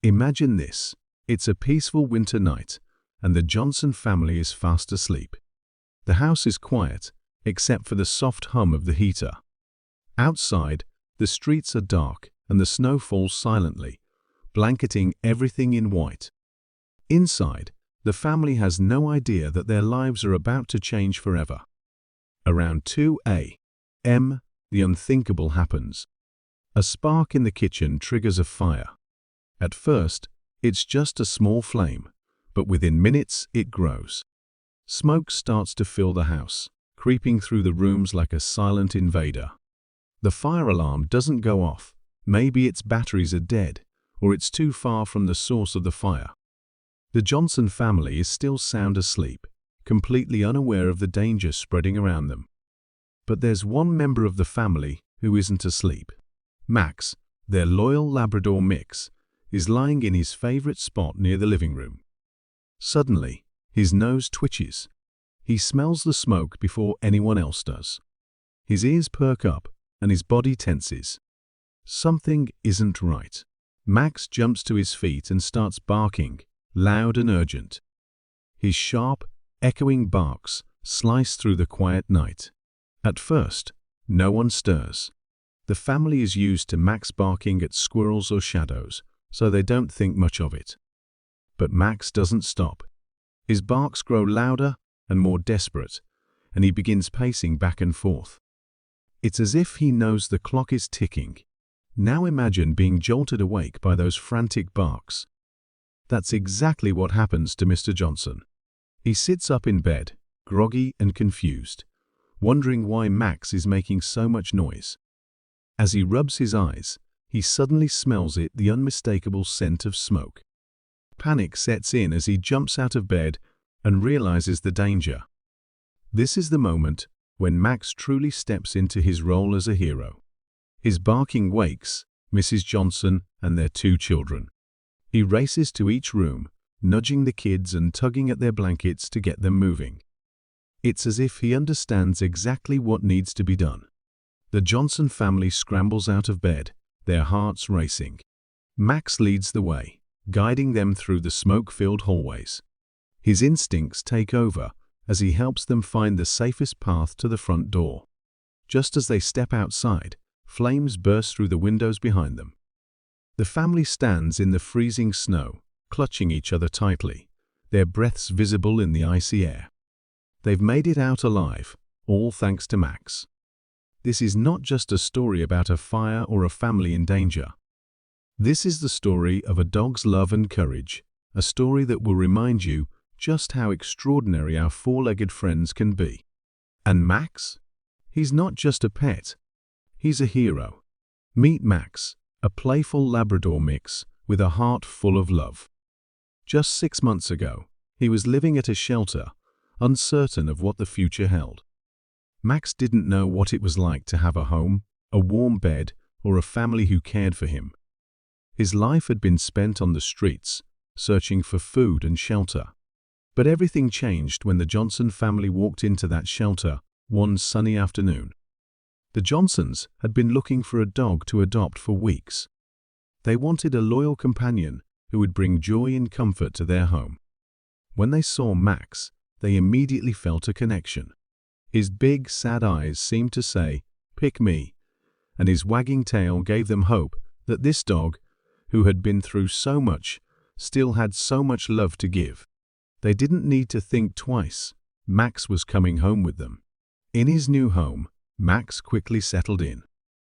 Imagine this. It's a peaceful winter night, and the Johnson family is fast asleep. The house is quiet, except for the soft hum of the heater. Outside, the streets are dark, and the snow falls silently, blanketing everything in white. Inside, the family has no idea that their lives are about to change forever. Around 2 a.m., the unthinkable happens. A spark in the kitchen triggers a fire. At first, it's just a small flame, but within minutes it grows. Smoke starts to fill the house, creeping through the rooms like a silent invader. The fire alarm doesn't go off. Maybe its batteries are dead, or it's too far from the source of the fire. The Johnson family is still sound asleep, completely unaware of the danger spreading around them. But there's one member of the family who isn't asleep. Max, their loyal Labrador mix, is lying in his favorite spot near the living room. Suddenly, his nose twitches. He smells the smoke before anyone else does. His ears perk up, and his body tenses. Something isn't right. Max jumps to his feet and starts barking, loud and urgent. His sharp, echoing barks slice through the quiet night. At first, no one stirs. The family is used to Max barking at squirrels or shadows, so they don't think much of it. But Max doesn't stop. His barks grow louder and more desperate, and he begins pacing back and forth. It's as if he knows the clock is ticking. Now imagine being jolted awake by those frantic barks. That's exactly what happens to Mr. Johnson. He sits up in bed, groggy and confused, wondering why Max is making so much noise. As he rubs his eyes, he suddenly smells the unmistakable scent of smoke. Panic sets in as he jumps out of bed and realizes the danger. This is the moment when Max truly steps into his role as a hero. His barking wakes Mrs. Johnson and their 2 children. He races to each room, nudging the kids and tugging at their blankets to get them moving. It's as if he understands exactly what needs to be done. The Johnson family scrambles out of bed, their hearts racing. Max leads the way, guiding them through the smoke-filled hallways. His instincts take over as he helps them find the safest path to the front door. Just as they step outside, flames burst through the windows behind them. The family stands in the freezing snow, clutching each other tightly, their breaths visible in the icy air. They've made it out alive, all thanks to Max. This is not just a story about a fire or a family in danger. This is the story of a dog's love and courage, a story that will remind you just how extraordinary our 4-legged friends can be. And Max? He's not just a pet. He's a hero. Meet Max, a playful Labrador mix with a heart full of love. Just 6 months ago, he was living at a shelter, uncertain of what the future held. Max didn't know what it was like to have a home, a warm bed, or a family who cared for him. His life had been spent on the streets, searching for food and shelter. But everything changed when the Johnson family walked into that shelter one sunny afternoon. The Johnsons had been looking for a dog to adopt for weeks. They wanted a loyal companion who would bring joy and comfort to their home. When they saw Max, they immediately felt a connection. His big, sad eyes seemed to say, "Pick me," and his wagging tail gave them hope that this dog, who had been through so much, still had so much love to give. They didn't need to think twice. Max was coming home with them. In his new home, Max quickly settled in.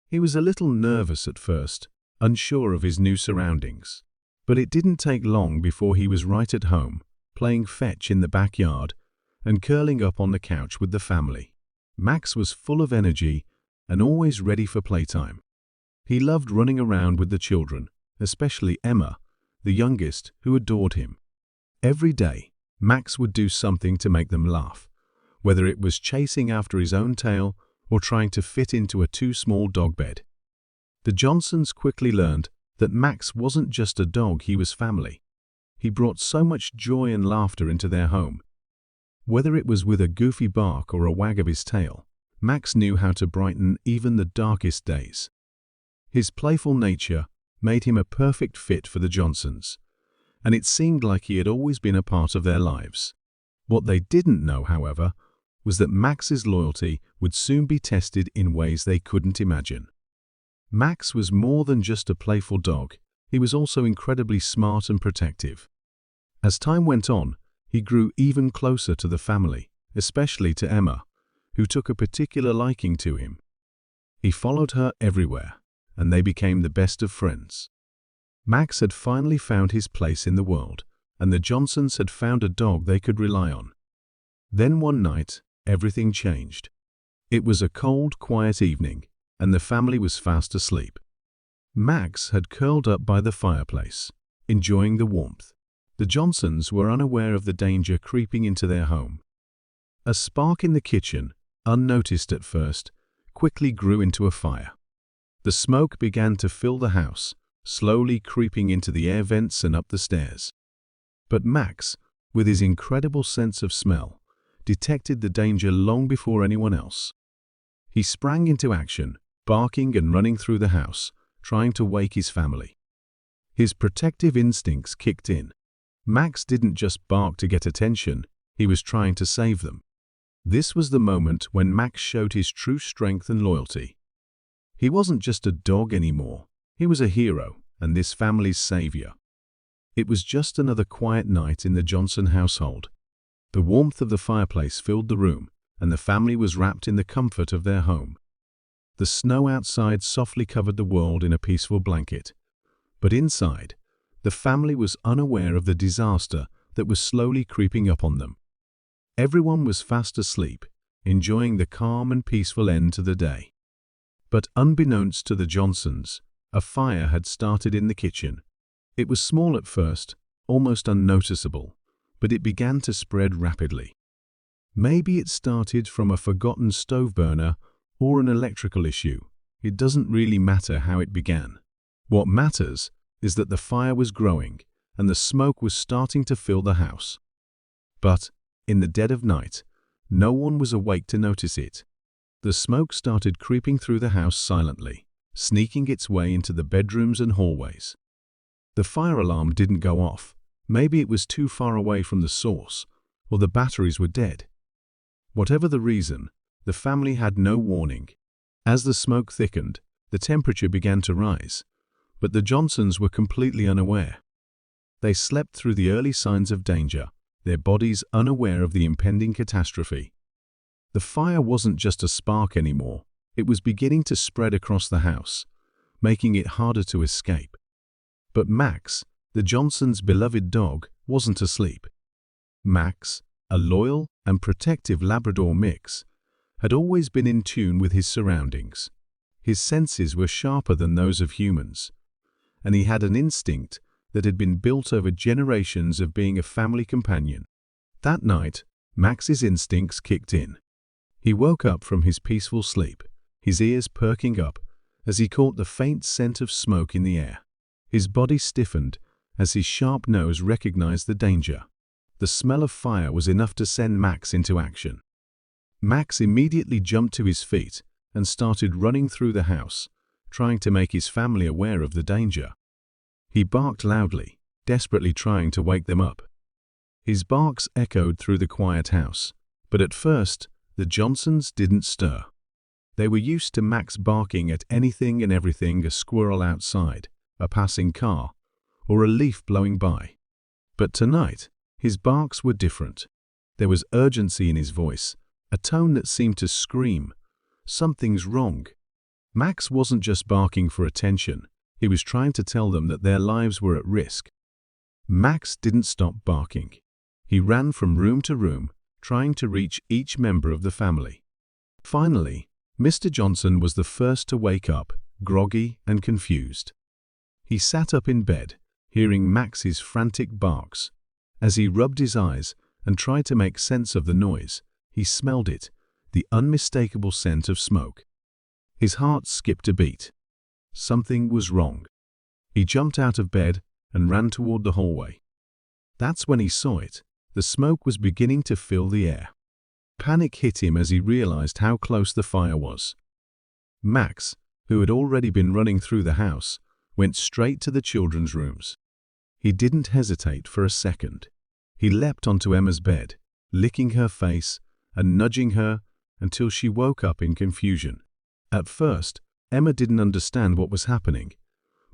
He was a little nervous at first, unsure of his new surroundings. But it didn't take long before he was right at home, playing fetch in the backyard and curling up on the couch with the family. Max was full of energy and always ready for playtime. He loved running around with the children, especially Emma, the youngest, who adored him. Every day, Max would do something to make them laugh, whether it was chasing after his own tail or trying to fit into a too-small dog bed. The Johnsons quickly learned that Max wasn't just a dog, he was family. He brought so much joy and laughter into their home. Whether it was with a goofy bark or a wag of his tail, Max knew how to brighten even the darkest days. His playful nature made him a perfect fit for the Johnsons, and it seemed like he had always been a part of their lives. What they didn't know, however, was that Max's loyalty would soon be tested in ways they couldn't imagine. Max was more than just a playful dog. He was also incredibly smart and protective. As time went on, he grew even closer to the family, especially to Emma, who took a particular liking to him. He followed her everywhere, and they became the best of friends. Max had finally found his place in the world, and the Johnsons had found a dog they could rely on. Then one night, everything changed. It was a cold, quiet evening, and the family was fast asleep. Max had curled up by the fireplace, enjoying the warmth. The Johnsons were unaware of the danger creeping into their home. A spark in the kitchen, unnoticed at first, quickly grew into a fire. The smoke began to fill the house, slowly creeping into the air vents and up the stairs. But Max, with his incredible sense of smell, detected the danger long before anyone else. He sprang into action, barking and running through the house, trying to wake his family. His protective instincts kicked in. Max didn't just bark to get attention, he was trying to save them. This was the moment when Max showed his true strength and loyalty. He wasn't just a dog anymore, he was a hero and this family's savior. It was just another quiet night in the Johnson household. The warmth of the fireplace filled the room, and the family was wrapped in the comfort of their home. The snow outside softly covered the world in a peaceful blanket. But inside, the family was unaware of the disaster that was slowly creeping up on them. Everyone was fast asleep, enjoying the calm and peaceful end to the day. But unbeknownst to the Johnsons, a fire had started in the kitchen. It was small at first, almost unnoticeable, but it began to spread rapidly. Maybe it started from a forgotten stove burner or an electrical issue. It doesn't really matter how it began. What matters is that the fire was growing and the smoke was starting to fill the house. But in the dead of night, no one was awake to notice it. The smoke started creeping through the house silently, sneaking its way into the bedrooms and hallways. The fire alarm didn't go off. Maybe it was too far away from the source, or the batteries were dead. Whatever the reason, the family had no warning. As the smoke thickened, the temperature began to rise, but the Johnsons were completely unaware. They slept through the early signs of danger, their bodies unaware of the impending catastrophe. The fire wasn't just a spark anymore, it was beginning to spread across the house, making it harder to escape. But Max, the Johnsons' beloved dog, wasn't asleep. Max, a loyal and protective Labrador mix, had always been in tune with his surroundings. His senses were sharper than those of humans, and he had an instinct that had been built over generations of being a family companion. That night, Max's instincts kicked in. He woke up from his peaceful sleep, his ears perking up as he caught the faint scent of smoke in the air. His body stiffened as his sharp nose recognized the danger. The smell of fire was enough to send Max into action. Max immediately jumped to his feet and started running through the house, trying to make his family aware of the danger. He barked loudly, desperately trying to wake them up. His barks echoed through the quiet house, but at first, the Johnsons didn't stir. They were used to Max barking at anything and everything: a squirrel outside, a passing car, or a leaf blowing by. But tonight, his barks were different. There was urgency in his voice, a tone that seemed to scream, "Something's wrong." Max wasn't just barking for attention, he was trying to tell them that their lives were at risk. Max didn't stop barking. He ran from room to room, trying to reach each member of the family. Finally, Mr. Johnson was the first to wake up, groggy and confused. He sat up in bed, hearing Max's frantic barks. As he rubbed his eyes and tried to make sense of the noise, he smelled it, the unmistakable scent of smoke. His heart skipped a beat. Something was wrong. He jumped out of bed and ran toward the hallway. That's when he saw it. The smoke was beginning to fill the air. Panic hit him as he realized how close the fire was. Max, who had already been running through the house, went straight to the children's rooms. He didn't hesitate for a second. He leapt onto Emma's bed, licking her face and nudging her until she woke up in confusion. At first, Emma didn't understand what was happening,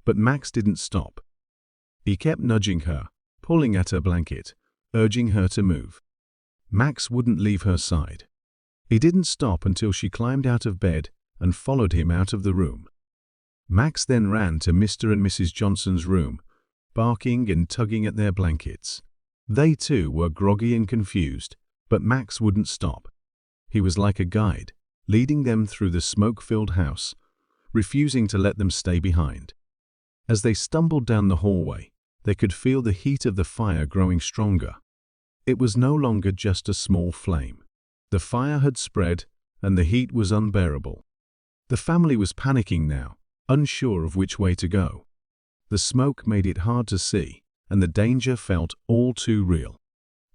but Max didn't stop. He kept nudging her, pulling at her blanket, urging her to move. Max wouldn't leave her side. He didn't stop until she climbed out of bed and followed him out of the room. Max then ran to Mr. and Mrs. Johnson's room, barking and tugging at their blankets. They too were groggy and confused, but Max wouldn't stop. He was like a guide, leading them through the smoke-filled house, refusing to let them stay behind. As they stumbled down the hallway, they could feel the heat of the fire growing stronger. It was no longer just a small flame. The fire had spread, and the heat was unbearable. The family was panicking now, unsure of which way to go. The smoke made it hard to see, and the danger felt all too real.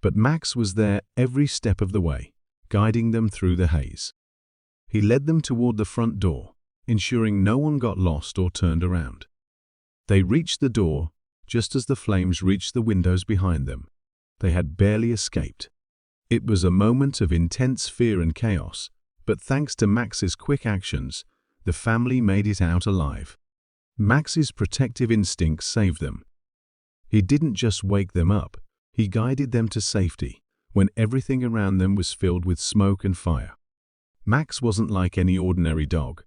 But Max was there every step of the way, guiding them through the haze. He led them toward the front door, ensuring no one got lost or turned around. They reached the door just as the flames reached the windows behind them. They had barely escaped. It was a moment of intense fear and chaos, but thanks to Max's quick actions, the family made it out alive. Max's protective instincts saved them. He didn't just wake them up, he guided them to safety when everything around them was filled with smoke and fire. Max wasn't like any ordinary dog.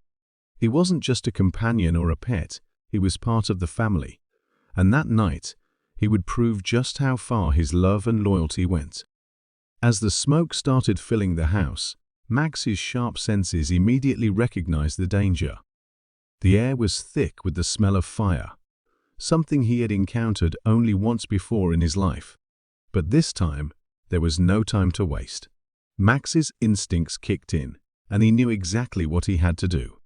He wasn't just a companion or a pet, he was part of the family. And that night, he would prove just how far his love and loyalty went. As the smoke started filling the house, Max's sharp senses immediately recognized the danger. The air was thick with the smell of fire, something he had encountered only once before in his life. But this time, there was no time to waste. Max's instincts kicked in, and he knew exactly what he had to do.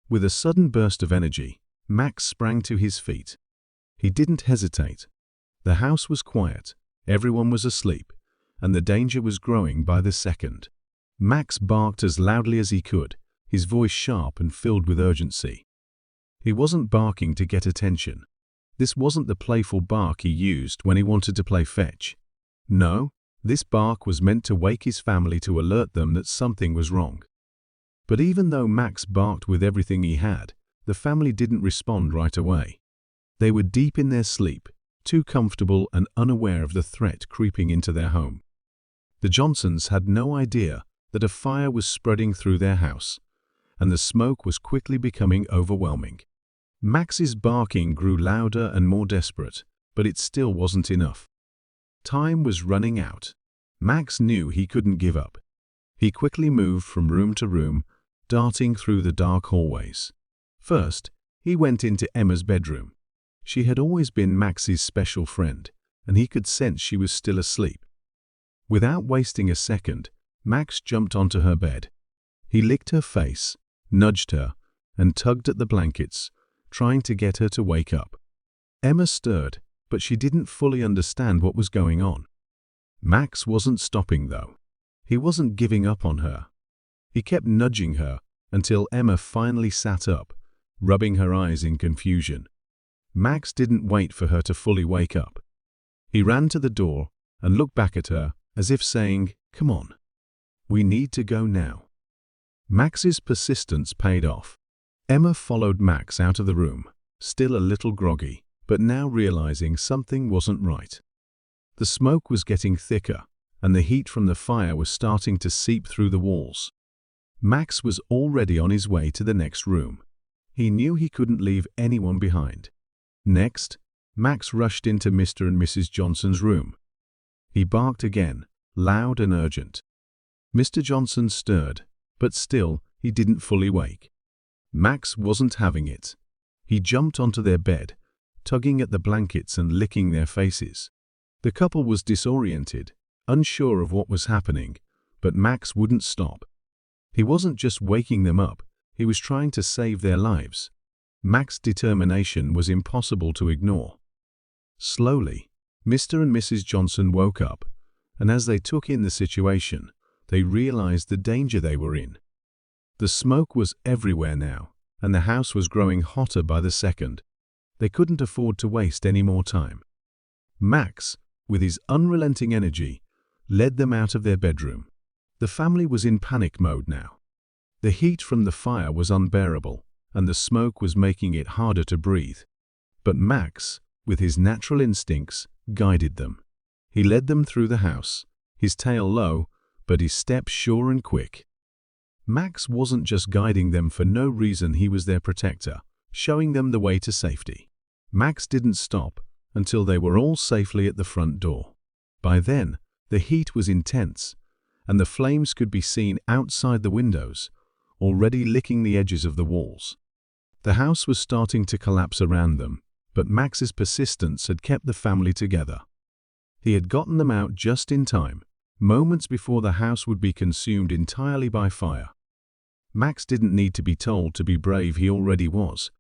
With a sudden burst of energy, Max sprang to his feet. He didn't hesitate. The house was quiet, everyone was asleep, and the danger was growing by the second. Max barked as loudly as he could, his voice sharp and filled with urgency. He wasn't barking to get attention. This wasn't the playful bark he used when he wanted to play fetch. No, this bark was meant to wake his family to alert them that something was wrong. But even though Max barked with everything he had, the family didn't respond right away. They were deep in their sleep, too comfortable and unaware of the threat creeping into their home. The Johnsons had no idea that a fire was spreading through their house, and the smoke was quickly becoming overwhelming. Max's barking grew louder and more desperate, but it still wasn't enough. Time was running out. Max knew he couldn't give up. He quickly moved from room to room, darting through the dark hallways. First, he went into Emma's bedroom. She had always been Max's special friend, and he could sense she was still asleep. Without wasting a second, Max jumped onto her bed. He licked her face, nudged her, and tugged at the blankets, trying to get her to wake up. Emma stirred, but she didn't fully understand what was going on. Max wasn't stopping, though. He wasn't giving up on her. He kept nudging her until Emma finally sat up, rubbing her eyes in confusion. Max didn't wait for her to fully wake up. He ran to the door and looked back at her as if saying, "Come on. We need to go now." Max's persistence paid off. Emma followed Max out of the room, still a little groggy, but now realizing something wasn't right. The smoke was getting thicker, and the heat from the fire was starting to seep through the walls. Max was already on his way to the next room. He knew he couldn't leave anyone behind. Next, Max rushed into Mr. and Mrs. Johnson's room. He barked again, loud and urgent. Mr. Johnson stirred, but still he didn't fully wake. Max wasn't having it. He jumped onto their bed, tugging at the blankets and licking their faces. The couple was disoriented, unsure of what was happening, but Max wouldn't stop. He wasn't just waking them up, he was trying to save their lives. Max's determination was impossible to ignore. Slowly, Mr. and Mrs. Johnson woke up, and as they took in the situation, they realized the danger they were in. The smoke was everywhere now, and the house was growing hotter by the second. They couldn't afford to waste any more time. Max, with his unrelenting energy, led them out of their bedroom. The family was in panic mode now. The heat from the fire was unbearable, and the smoke was making it harder to breathe. But Max, with his natural instincts, guided them. He led them through the house, his tail low, but his steps sure and quick. Max wasn't just guiding them for no reason, he was their protector, showing them the way to safety. Max didn't stop until they were all safely at the front door. By then, the heat was intense, and the flames could be seen outside the windows, already licking the edges of the walls. The house was starting to collapse around them, but Max's persistence had kept the family together. He had gotten them out just in time, moments before the house would be consumed entirely by fire. Max didn't need to be told to be brave, he already was.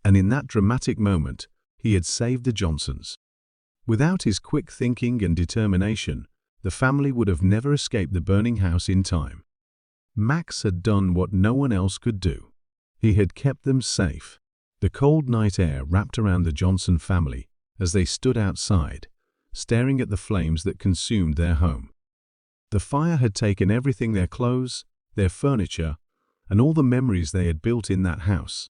And in that dramatic moment, he had saved the Johnsons. Without his quick thinking and determination, the family would have never escaped the burning house in time. Max had done what no one else could do. He had kept them safe. The cold night air wrapped around the Johnson family as they stood outside, staring at the flames that consumed their home. The fire had taken everything: their clothes, their furniture, and all the memories they had built in that house.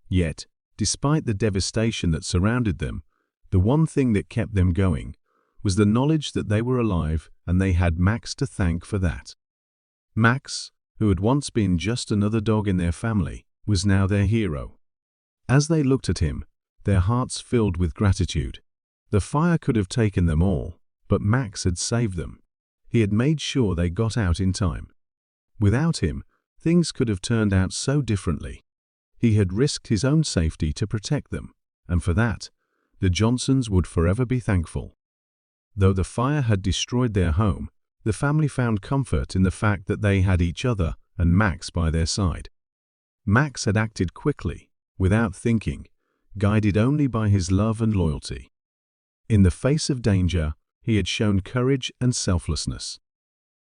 Yet, despite the devastation that surrounded them, the one thing that kept them going was the knowledge that they were alive, and they had Max to thank for that. Max, who had once been just another dog in their family, was now their hero. As they looked at him, their hearts filled with gratitude. The fire could have taken them all, but Max had saved them. He had made sure they got out in time. Without him, things could have turned out so differently. He had risked his own safety to protect them, and for that, the Johnsons would forever be thankful. Though the fire had destroyed their home, the family found comfort in the fact that they had each other and Max by their side. Max had acted quickly, without thinking, guided only by his love and loyalty. In the face of danger, he had shown courage and selflessness.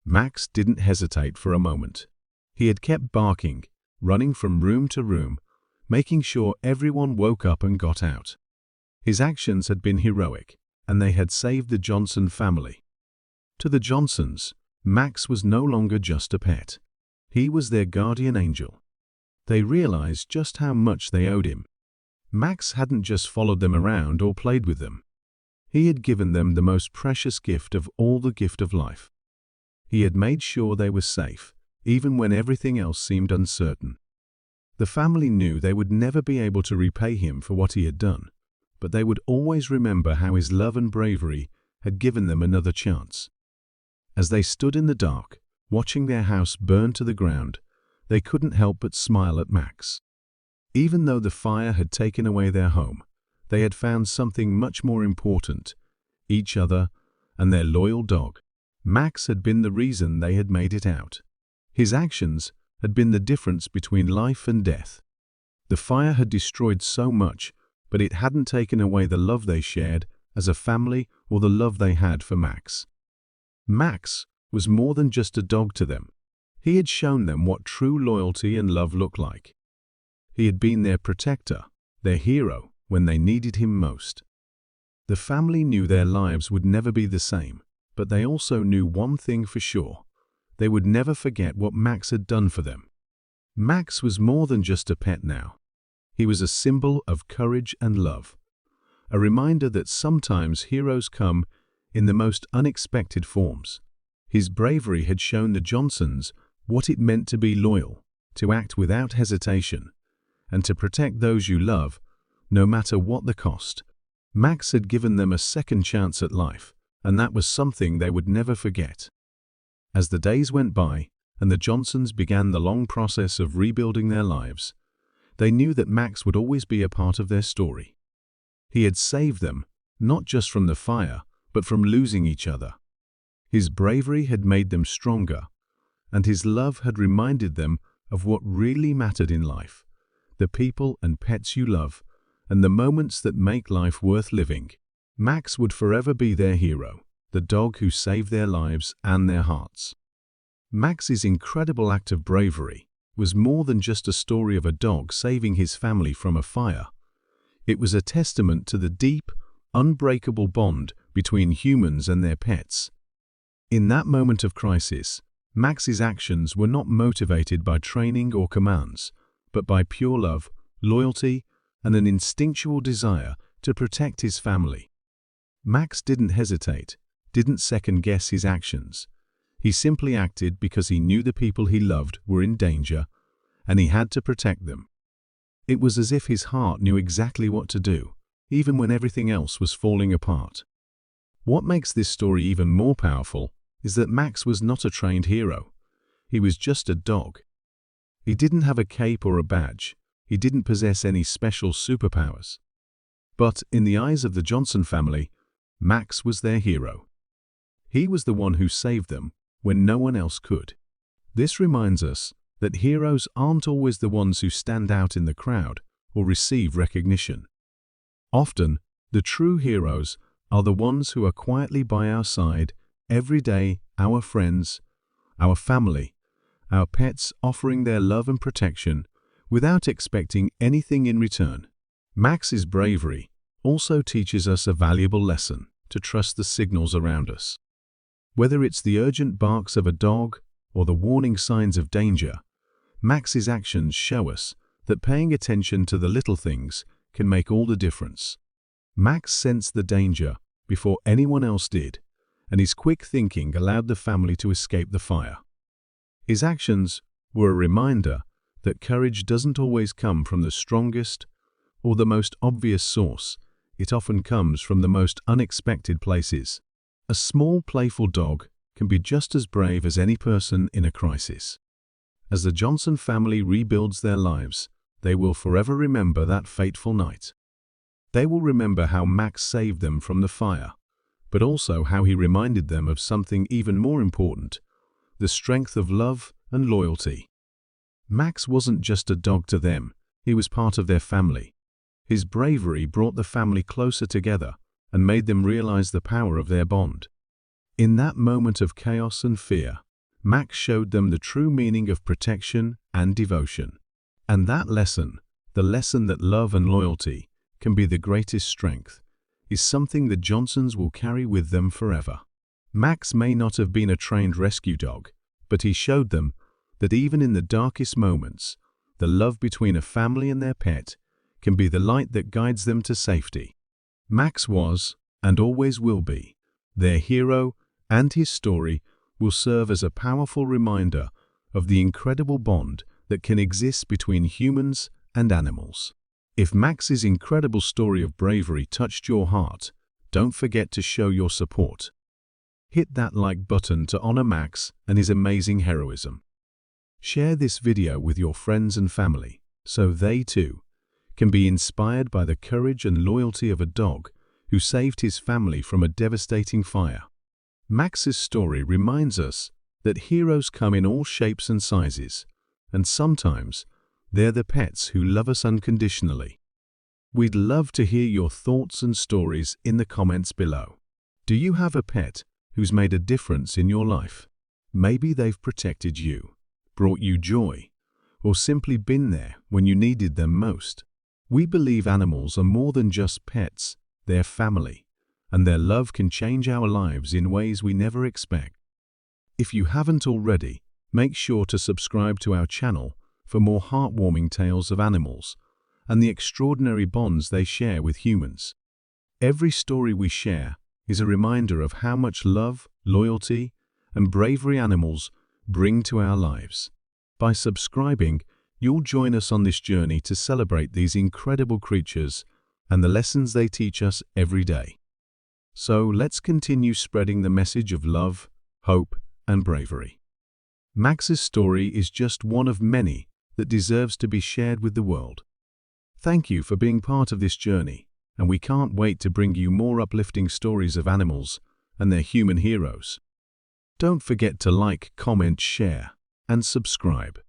Max didn't hesitate for a moment. He had kept barking, running from room to room, making sure everyone woke up and got out. His actions had been heroic, and they had saved the Johnson family. To the Johnsons, Max was no longer just a pet. He was their guardian angel. They realized just how much they owed him. Max hadn't just followed them around or played with them. He had given them the most precious gift of all, the gift of life. He had made sure they were safe, even when everything else seemed uncertain. The family knew they would never be able to repay him for what he had done, but they would always remember how his love and bravery had given them another chance. As they stood in the dark, watching their house burn to the ground, they couldn't help but smile at Max. Even though the fire had taken away their home, they had found something much more important: each other and their loyal dog. Max had been the reason they had made it out. His actions had been the difference between life and death. The fire had destroyed so much, but it hadn't taken away the love they shared as a family or the love they had for Max. Max was more than just a dog to them. He had shown them what true loyalty and love looked like. He had been their protector, their hero, when they needed him most. The family knew their lives would never be the same, but they also knew one thing for sure: they would never forget what Max had done for them. Max was more than just a pet now. He was a symbol of courage and love, a reminder that sometimes heroes come in the most unexpected forms. His bravery had shown the Johnsons what it meant to be loyal, to act without hesitation, and to protect those you love, no matter what the cost. Max had given them a second chance at life, and that was something they would never forget. As the days went by, and the Johnsons began the long process of rebuilding their lives, they knew that Max would always be a part of their story. He had saved them, not just from the fire, but from losing each other. His bravery had made them stronger, and his love had reminded them of what really mattered in life: the people and pets you love, and the moments that make life worth living. Max would forever be their hero, the dog who saved their lives and their hearts. Max's incredible act of bravery was more than just a story of a dog saving his family from a fire. It was a testament to the deep, unbreakable bond between humans and their pets. In that moment of crisis, Max's actions were not motivated by training or commands, but by pure love, loyalty, and an instinctual desire to protect his family. Max didn't hesitate, didn't second-guess his actions. He simply acted because he knew the people he loved were in danger, and he had to protect them. It was as if his heart knew exactly what to do, even when everything else was falling apart. What makes this story even more powerful is that Max was not a trained hero. He was just a dog. He didn't have a cape or a badge. He didn't possess any special superpowers. But in the eyes of the Johnson family, Max was their hero. He was the one who saved them when no one else could. This reminds us that heroes aren't always the ones who stand out in the crowd or receive recognition. Often, the true heroes are the ones who are quietly by our side every day, our friends, our family, our pets, offering their love and protection without expecting anything in return. Max's bravery also teaches us a valuable lesson: to trust the signals around us. Whether it's the urgent barks of a dog or the warning signs of danger, Max's actions show us that paying attention to the little things can make all the difference. Max sensed the danger before anyone else did, and his quick thinking allowed the family to escape the fire. His actions were a reminder that courage doesn't always come from the strongest or the most obvious source. It often comes from the most unexpected places. A small, playful dog can be just as brave as any person in a crisis. As the Johnson family rebuilds their lives, they will forever remember that fateful night. They will remember how Max saved them from the fire, but also how he reminded them of something even more important: the strength of love and loyalty. Max wasn't just a dog to them, he was part of their family. His bravery brought the family closer together and made them realize the power of their bond. In that moment of chaos and fear, Max showed them the true meaning of protection and devotion. And that lesson, the lesson that love and loyalty can be the greatest strength, is something the Johnsons will carry with them forever. Max may not have been a trained rescue dog, but he showed them that even in the darkest moments, the love between a family and their pet can be the light that guides them to safety. Max was, and always will be, their hero, and his story will serve as a powerful reminder of the incredible bond that can exist between humans and animals. If Max's incredible story of bravery touched your heart, don't forget to show your support. Hit that like button to honor Max and his amazing heroism. Share this video with your friends and family so they too can be inspired by the courage and loyalty of a dog who saved his family from a devastating fire. Max's story reminds us that heroes come in all shapes and sizes, and sometimes they're the pets who love us unconditionally. We'd love to hear your thoughts and stories in the comments below. Do you have a pet who's made a difference in your life? Maybe they've protected you, brought you joy, or simply been there when you needed them most. We believe animals are more than just pets, they're family, and their love can change our lives in ways we never expect. If you haven't already, make sure to subscribe to our channel for more heartwarming tales of animals and the extraordinary bonds they share with humans. Every story we share is a reminder of how much love, loyalty, and bravery animals bring to our lives. By subscribing, you'll join us on this journey to celebrate these incredible creatures and the lessons they teach us every day. So let's continue spreading the message of love, hope, and bravery. Max's story is just one of many that deserves to be shared with the world. Thank you for being part of this journey, and we can't wait to bring you more uplifting stories of animals and their human heroes. Don't forget to like, comment, share, and subscribe.